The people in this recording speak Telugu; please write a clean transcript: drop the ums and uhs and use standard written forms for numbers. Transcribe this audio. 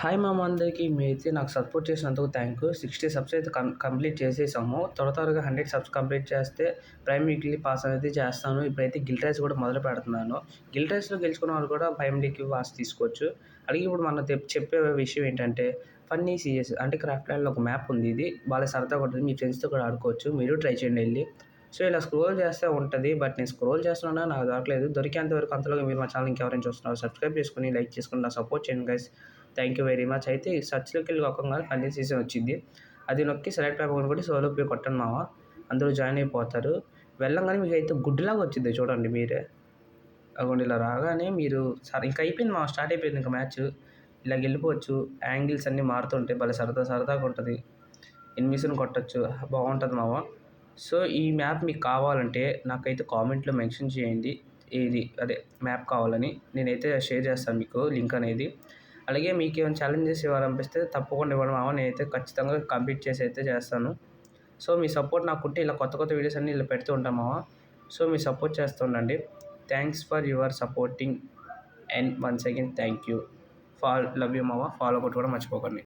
హాయ్ మామ అందరికి. మీరైతే నాకు సపోర్ట్ చేసినందుకు థ్యాంక్ యూ. 60 సబ్స్ అయితే కంప్లీట్ చేసేసాము. త్వరగా 100 సబ్స్ కంప్లీట్ చేస్తే ప్రైమ్ వీక్లీ పాస్ అనేది చేస్తాను. ఇప్పుడైతే గిల్ట్ రైస్ కూడా మొదలు పెడుతున్నాను. గిల్ట్ రైస్లో గెలుచుకున్న వాళ్ళు కూడా ప్రైమ్ వీక్లీ పాస్ తీసుకోవచ్చు. అలాగే ఇప్పుడు మనం చెప్పే విషయం ఏంటంటే ఫన్నీ సీఎస్ అంటే క్రాఫ్ట్ ల్యాండ్లో ఒక మ్యాప్ ఉంది. ఇది బాగా సరదాగా ఉంటుంది. మీ ఫ్రెండ్స్తో కూడా ఆడుకోవచ్చు. మీరు ట్రై చేయండి వెళ్ళి. సో ఇలా స్క్రోల్ చేస్తే ఉంటుంది. బట్ నేను స్క్రోల్ చేస్తున్నా నాకు దొరకలేదు. దొరికేంత వరకు అంతలోగా మీరు మా ఛానల్ ఇంకెవరైనా చూస్తున్నారు సబ్స్క్రైబ్ చేసుకుని లైక్ చేసుకుని నా సపోర్ట్ చేయండి guys. Thank you very much. అయితే ఈ సర్చ్లోకి వెళ్ళి ఒక్కంగా ఫన్నీ సీజన్ వచ్చింది. అది నొక్కి సెలెక్ట్ పేపర్ కూడా సోలో పే కొట్టండి మామ. అందరూ జాయిన్ అయిపోతారు. వెళ్ళంగానే మీకు అయితే గుడ్డులాగా వచ్చింది చూడండి మీరే. అగోండి ఇలా రాగానే మీరు సరే ఇంక అయిపోయింది మామ. స్టార్ట్ అయిపోయింది ఇంకా మ్యాచ్. ఇలా వెళ్ళిపోవచ్చు. యాంగిల్స్ అన్నీ మారుతుంటాయి. భలే సరదాగా ఉంటుంది. ఎనిమిస్ని కొట్టచ్చు. బాగుంటుంది మామ. సో ఈ మ్యాప్ మీకు కావాలంటే నాకైతే కామెంట్లో మెన్షన్ చేయండి. అదే మ్యాప్ కావాలని నేనైతే షేర్ చేస్తాను మీకు లింక్ అనేది. అలాగే మీకు ఏమైనా ఛాలెంజెస్ ఇవ్వాలనిపిస్తే తప్పకుండా ఇవ్వండి మామ. నేనైతే ఖచ్చితంగా కంప్లీట్ చేసి అయితే చేస్తాను. సో మీ సపోర్ట్ నాకు ఉంటే ఇలా కొత్త వీడియోస్ అన్నీ ఇలా పెడుతూ ఉంటాం మామ. సో మీరు సపోర్ట్ చేస్తూ ఉండండి. Thanks for your supporting and once again thank you. Love you మామ. ఫాలో కొట్టుకోవడం మర్చిపోకండి.